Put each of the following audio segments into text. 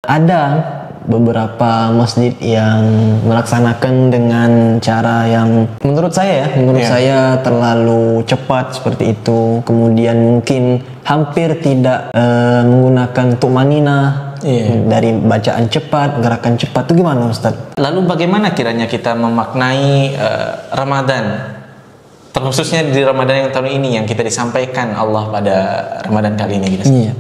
ada beberapa masjid yang melaksanakan dengan cara yang menurut saya terlalu cepat seperti itu. Kemudian mungkin hampir tidak menggunakan tumanina dari bacaan cepat, gerakan cepat. Itu gimana Ustaz? Lalu bagaimana kiranya kita memaknai Ramadan? Terkhususnya di Ramadan yang tahun ini yang kita disampaikan Allah pada Ramadan kali ini gitu. Iya.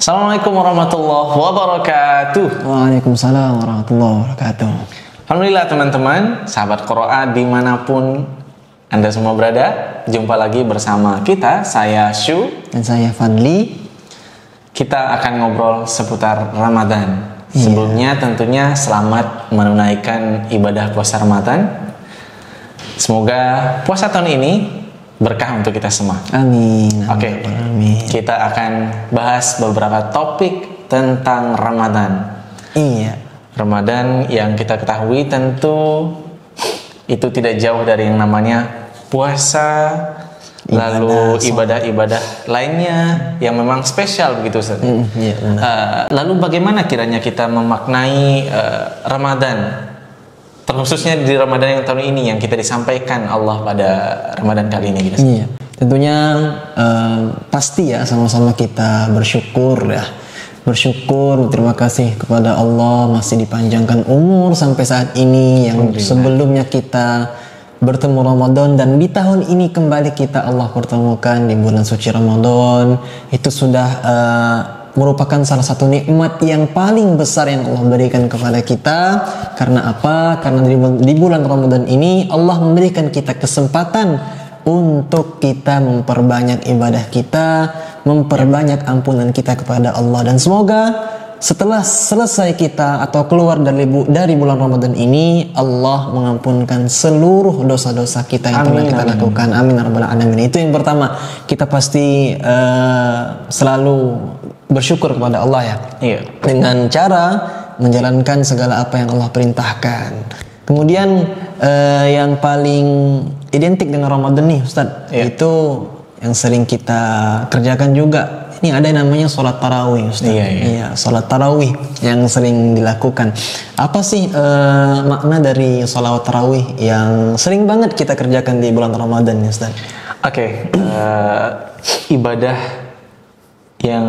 Assalamualaikum warahmatullahi wabarakatuh. Waalaikumsalam warahmatullahi wabarakatuh. Alhamdulillah teman-teman, sahabat Qiraat dimanapun Anda semua berada, jumpa lagi bersama kita, saya Syu Dan saya Fadli. Kita akan ngobrol seputar Ramadan. Sebelumnya tentunya selamat menunaikan ibadah puasa Ramadan. Semoga puasa tahun ini berkah untuk kita semua. Amin. Oke. Kita akan bahas beberapa topik tentang Ramadan. Iya. Ramadan yang kita ketahui tentu itu tidak jauh dari yang namanya puasa, lalu ibadah-ibadah lainnya yang memang spesial begitu Ustaz. Iya, lalu bagaimana kiranya kita memaknai Ramadan? Terkhususnya di Ramadan yang tahun ini yang kita disampaikan Allah pada Ramadan kali ini gitu. Iya. Tentunya pasti ya sama-sama kita bersyukur ya. Bersyukur, terima kasih kepada Allah masih dipanjangkan umur sampai saat ini, yang sebelumnya kita bertemu Ramadan dan di tahun ini kembali kita Allah pertemukan di bulan suci Ramadan. Itu sudah merupakan salah satu nikmat yang paling besar yang Allah berikan kepada kita. Karena apa? Karena di bulan Ramadan ini Allah memberikan kita kesempatan untuk kita memperbanyak ibadah kita, memperbanyak ampunan kita kepada Allah. Dan semoga setelah selesai kita atau keluar dari bulan Ramadan ini, Allah mengampunkan seluruh dosa-dosa kita yang pernah kita lakukan. Amin ya rabbal alamin. Itu yang pertama, kita pasti selalu bersyukur kepada Allah ya. Iya. Dengan cara menjalankan segala apa yang Allah perintahkan. Kemudian yang paling identik dengan Ramadan nih Ustadz, itu yang sering kita kerjakan juga. Ini ada yang namanya sholat tarawih Ustadz. Iya, sholat tarawih yang sering dilakukan. Apa sih makna dari sholat tarawih yang sering banget kita kerjakan di bulan Ramadan ya Ustadz? Oke. Ibadah yang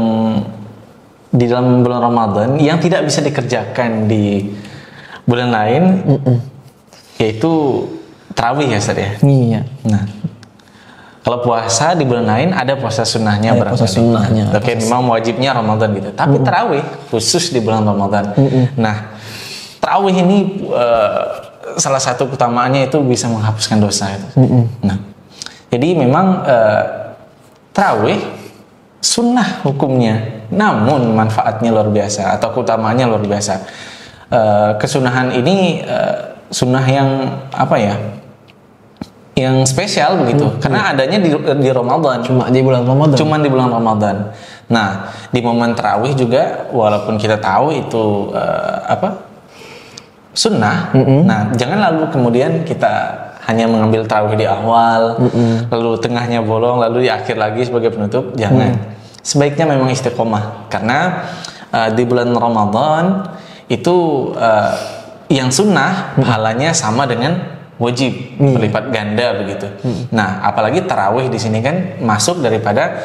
di dalam bulan Ramadan yang tidak bisa dikerjakan di bulan lain, yaitu tarawih ya Ustaz ya. Iya. Nah, kalau puasa di bulan lain ada puasa sunnahnya barangkali. Puasa sunnahnya. Oke, memang wajibnya Ramadan gitu. Tapi tarawih khusus di bulan Ramadan. Nah, tarawih ini salah satu keutamaannya itu bisa menghapuskan dosa itu. Nah, jadi memang tarawih sunnah hukumnya, namun manfaatnya luar biasa atau keutamaannya luar biasa. Kesunahan ini sunnah yang apa ya? Yang spesial begitu, karena adanya di Ramadan. Cuma di bulan Ramadan. Cuman di bulan Ramadan. Nah, di momen tarawih juga, walaupun kita tahu itu sunnah. Nah, jangan lalu kemudian kita hanya mengambil tarawih di awal, lalu tengahnya bolong, lalu di akhir lagi sebagai penutup. Jangan. Sebaiknya memang istiqomah, karena di bulan Ramadan itu yang sunnah pahalanya sama dengan wajib, berlipat ganda begitu. Nah, apalagi tarawih di sini kan masuk daripada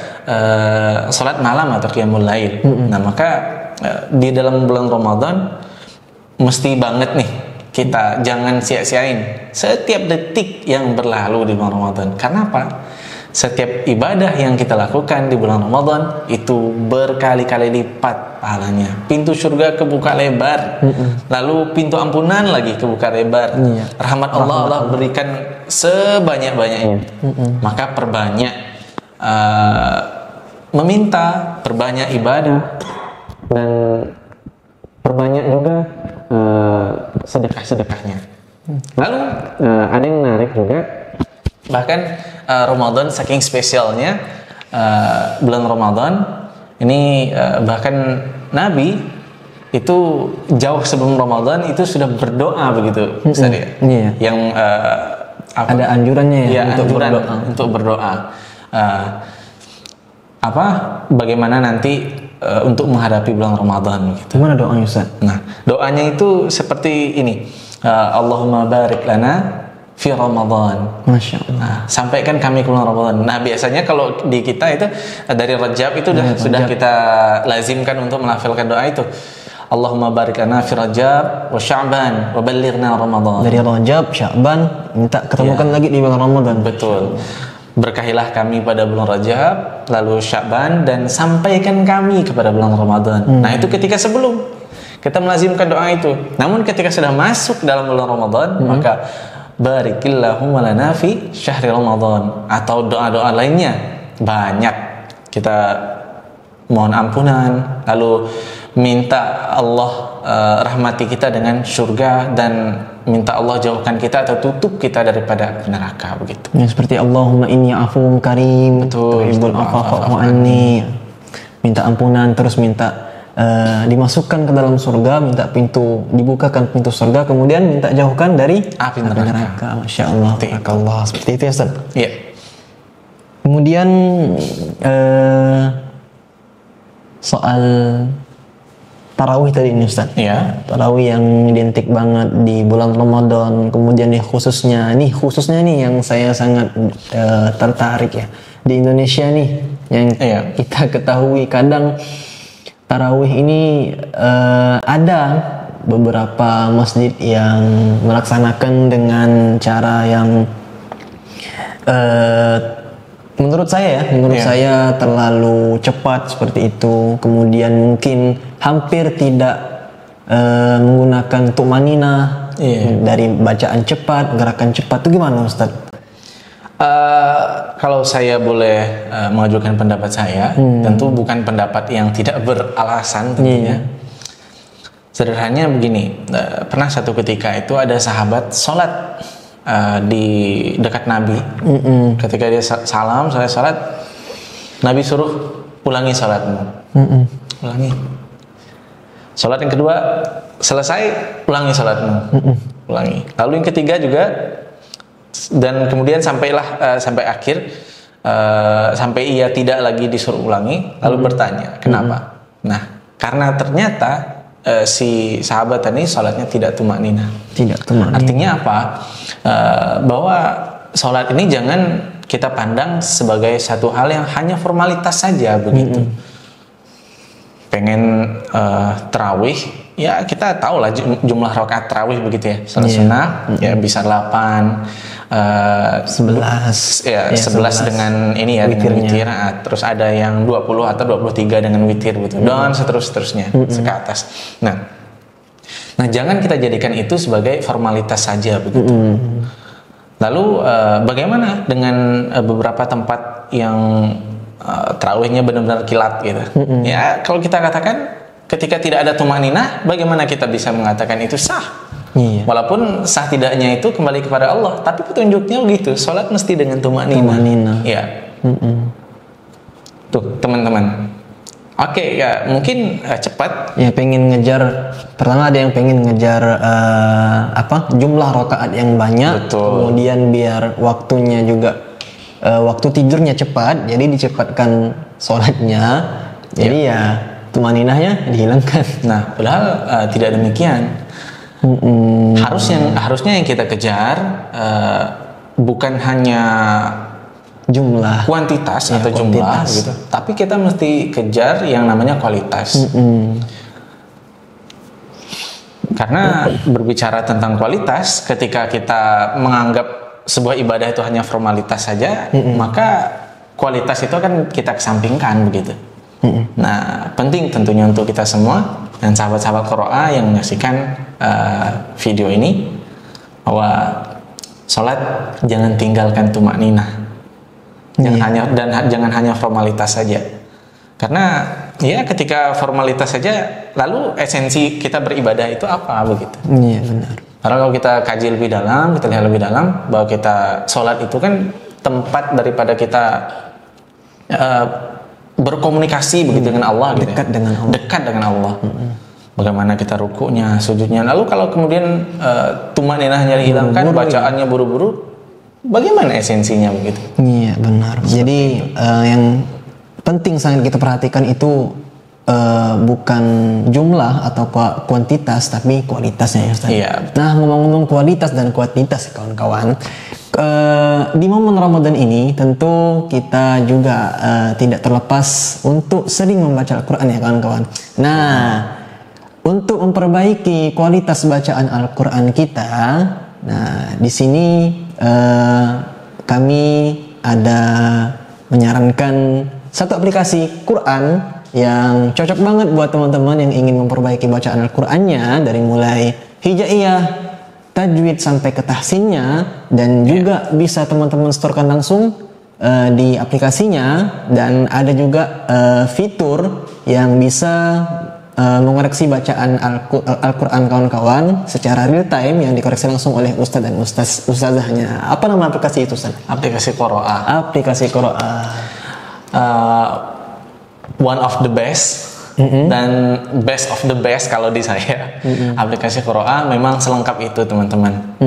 sholat malam atau qiyamul lail. Nah, maka di dalam bulan Ramadan mesti banget nih kita jangan sia-siain setiap detik yang berlalu di bulan Ramadan. Karena apa? Setiap ibadah yang kita lakukan di bulan Ramadan itu berkali-kali lipat pahalanya. Pintu surga kebuka lebar, lalu pintu ampunan lagi kebuka lebar. Rahmat Allah berikan sebanyak-banyaknya. Maka perbanyak meminta, perbanyak ibadah, dan perbanyak juga sedekah-sedekahnya. Lalu ada yang menarik juga, bahkan Ramadan saking spesialnya bulan Ramadan ini, bahkan Nabi itu jauh sebelum Ramadan itu sudah berdoa begitu Ustaz ya. Yang ada anjurannya ya, untuk anjuran berdoa. untuk berdoa. Bagaimana nanti untuk menghadapi bulan Ramadan gitu. Gimana doanya Ustaz? Nah, doanya itu seperti ini. Allahumma barik lana fi Ramadan. Masya Allah. Nah, sampaikan kami ke bulan Ramadan. Nah, biasanya kalau di kita itu dari Rajab itu sudah kita lazimkan untuk melafalkan doa itu. Allahumma barik lana fi Rajab wa Sya'ban wa ballighna Ramadan. Dari Rajab, Sya'ban, minta ketemukan lagi di bulan Ramadan. Betul. Berkahilah kami pada bulan Rajab, lalu Sya'ban, dan sampaikan kami kepada bulan Ramadan. Nah, itu ketika sebelum kita melazimkan doa itu. Namun ketika sudah masuk dalam bulan Ramadan, maka barikillahumma lana fi syahri Ramadan, atau doa-doa lainnya banyak. Kita mohon ampunan, lalu minta Allah rahmati kita dengan surga, dan minta Allah jauhkan kita atau tutup kita daripada neraka, begitu. Ya, seperti Allahumma inni afuwun karim, tuhibbul afwa fa'fu anni. Minta ampunan, terus minta dimasukkan ke dalam surga, minta dibukakan pintu surga, kemudian minta jauhkan dari api neraka. Masya Allah, barakallah. Seperti itu ya Ustaz. Iya. Kemudian soal tarawih tadi ini Ustaz. Iya. Tarawih yang identik banget di bulan Ramadan, kemudian khususnya nih yang saya sangat tertarik ya di Indonesia nih, yang kita ketahui kadang tarawih ini ada beberapa masjid yang melaksanakan dengan cara yang menurut saya terlalu cepat seperti itu. Kemudian mungkin hampir tidak menggunakan tumanina dari bacaan cepat, gerakan cepat. Itu gimana Ustaz? Kalau saya boleh mengajukan pendapat saya, tentu bukan pendapat yang tidak beralasan tentunya. Sederhananya begini, pernah satu ketika itu ada sahabat sholat di dekat Nabi. Ketika dia salam, saya sholat, Nabi suruh ulangi sholatmu. Ulangi. Sholat yang kedua selesai, ulangi sholatmu. Ulangi. Lalu yang ketiga juga, dan kemudian sampailah sampai akhir, sampai ia tidak lagi disuruh ulangi, lalu bertanya kenapa. Nah, karena ternyata si sahabat tadi sholatnya tidak tumakninah. Artinya apa? Bahwa sholat ini jangan kita pandang sebagai satu hal yang hanya formalitas saja begitu. Pengen tarawih, ya kita tahu lah jumlah rakaat tarawih begitu ya. Salat sunnah ya bisa 8, 11 ya, 11 dengan ini ya, dengan witir. Terus ada yang 20 atau 23 dengan witir gitu. Dan seterusnya ke atas. Nah, jangan kita jadikan itu sebagai formalitas saja begitu. Lalu bagaimana dengan beberapa tempat yang tarawihnya benar-benar kilat gitu? Ya, kalau kita katakan ketika tidak ada tumaninah, bagaimana kita bisa mengatakan itu sah? Walaupun sah tidaknya itu kembali kepada Allah, tapi petunjuknya begitu, sholat mesti dengan tumaninah. Ya. Tuh teman-teman. Oke, ya mungkin cepat. Ya pengen ngejar, pertama ada yang pengen ngejar jumlah rakaat yang banyak. Betul. Kemudian biar waktunya juga waktu tidurnya cepat, jadi dicepatkan sholatnya. Jadi ya tumaninahnya dihilangkan. Nah, padahal tidak demikian. Harusnya yang kita kejar bukan hanya jumlah, kuantitas atau jumlah gitu, tapi kita mesti kejar yang namanya kualitas. Karena berbicara tentang kualitas, ketika kita menganggap sebuah ibadah itu hanya formalitas saja, maka kualitas itu akan kita kesampingkan begitu. Nah, penting tentunya untuk kita semua dan sahabat-sahabat Qur'an yang menyaksikan video ini, bahwa sholat jangan tinggalkan tumakninah, jangan hanya formalitas saja. Karena ya ketika formalitas saja, lalu esensi kita beribadah itu apa begitu? Iya benar. Karena kalau kita kaji lebih dalam, kita lihat lebih dalam, bahwa kita sholat itu kan tempat daripada kita berkomunikasi begitu dengan Allah, dekat gitu ya. Dekat dengan Allah. Bagaimana kita rukuknya, sujudnya. Lalu kalau kemudian tumakninahnya dihilangkan, bacaannya buru-buru, bagaimana esensinya begitu? Iya benar. Jadi yang penting sangat kita perhatikan itu bukan jumlah atau kuantitas, tapi kualitasnya ya Ustaz. Iya. Nah, ngomong-ngomong kualitas dan kuantitas kawan-kawan, di momen Ramadan ini tentu kita juga tidak terlepas untuk sering membaca Al-Quran ya kawan-kawan. Nah, untuk memperbaiki kualitas bacaan Al-Quran kita, nah di sini kami ada menyarankan satu aplikasi Quran yang cocok banget buat teman-teman yang ingin memperbaiki bacaan Al-Qur'annya dari mulai hijaiyah, tajwid sampai ke tahsinnya, dan juga bisa teman-teman storekan langsung di aplikasinya, dan ada juga fitur yang bisa mengoreksi bacaan Al-Quran kawan-kawan secara real time yang dikoreksi langsung oleh ustadz dan ustazahnya. Apa nama aplikasi itu Ustaz? Aplikasi Qoro'ah. Aplikasi Qoro'ah. One of the best dan best of the best kalau di saya. Aplikasi Qoro'ah memang selengkap itu teman-teman.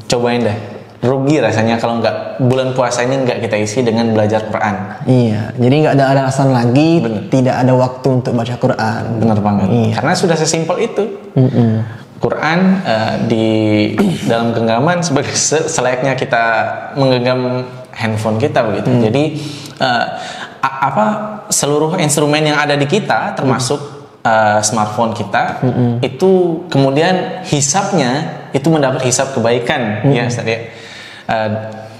Cobain deh. Rugi rasanya kalau nggak bulan puasa ini nggak kita isi dengan belajar Quran. Iya, jadi nggak ada alasan lagi. Tidak ada waktu untuk baca Quran. Bener banget. Iya. Karena sudah sesimpel itu. Quran di dalam genggaman sebagai selayaknya kita menggenggam handphone kita begitu. Jadi seluruh instrumen yang ada di kita termasuk smartphone kita itu kemudian hisabnya itu mendapat hisab kebaikan ya Ustaz ya.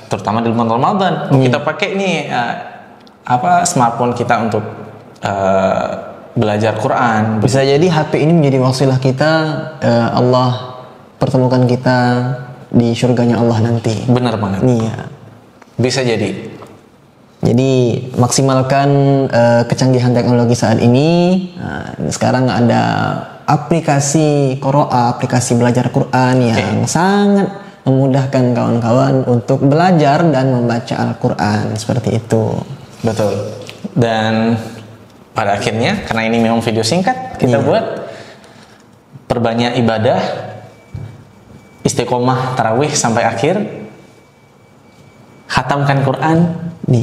Terutama di bulan Ramadan kita pakai nih smartphone kita untuk belajar Quran. Bisa jadi HP ini menjadi wasilah kita, Allah pertemukan kita di surganya Allah nanti. Benar banget. Iya. Bisa jadi. Jadi maksimalkan kecanggihan teknologi saat ini. Sekarang ada aplikasi Qoro'ah, aplikasi belajar Quran yang sangat memudahkan kawan-kawan untuk belajar dan membaca Al-Quran seperti itu. Betul. Dan pada akhirnya karena ini memang video singkat, kita buat perbanyak ibadah, istiqomah tarawih sampai akhir, khatamkan Quran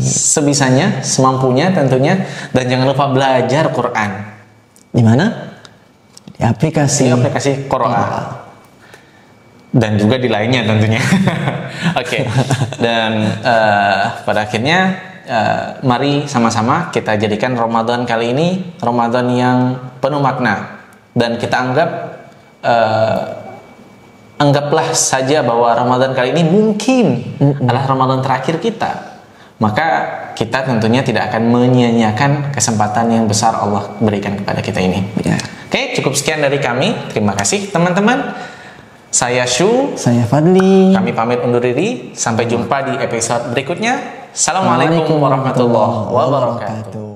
sebisanya, semampunya tentunya, dan jangan lupa belajar Quran. Di mana? Di aplikasi Qoro'ah. Dan juga di lainnya tentunya. Oke. Dan pada akhirnya mari sama-sama kita jadikan Ramadan kali ini Ramadan yang penuh makna, dan kita anggaplah saja bahwa Ramadan kali ini mungkin adalah Ramadan terakhir kita. Maka kita tentunya tidak akan menyia-nyiakan kesempatan yang besar Allah berikan kepada kita ini. Oke, cukup sekian dari kami. Terima kasih teman-teman. Saya Syu, saya Fadli. Kami pamit undur diri. Sampai jumpa di episode berikutnya. Assalamualaikum warahmatullahi wabarakatuh.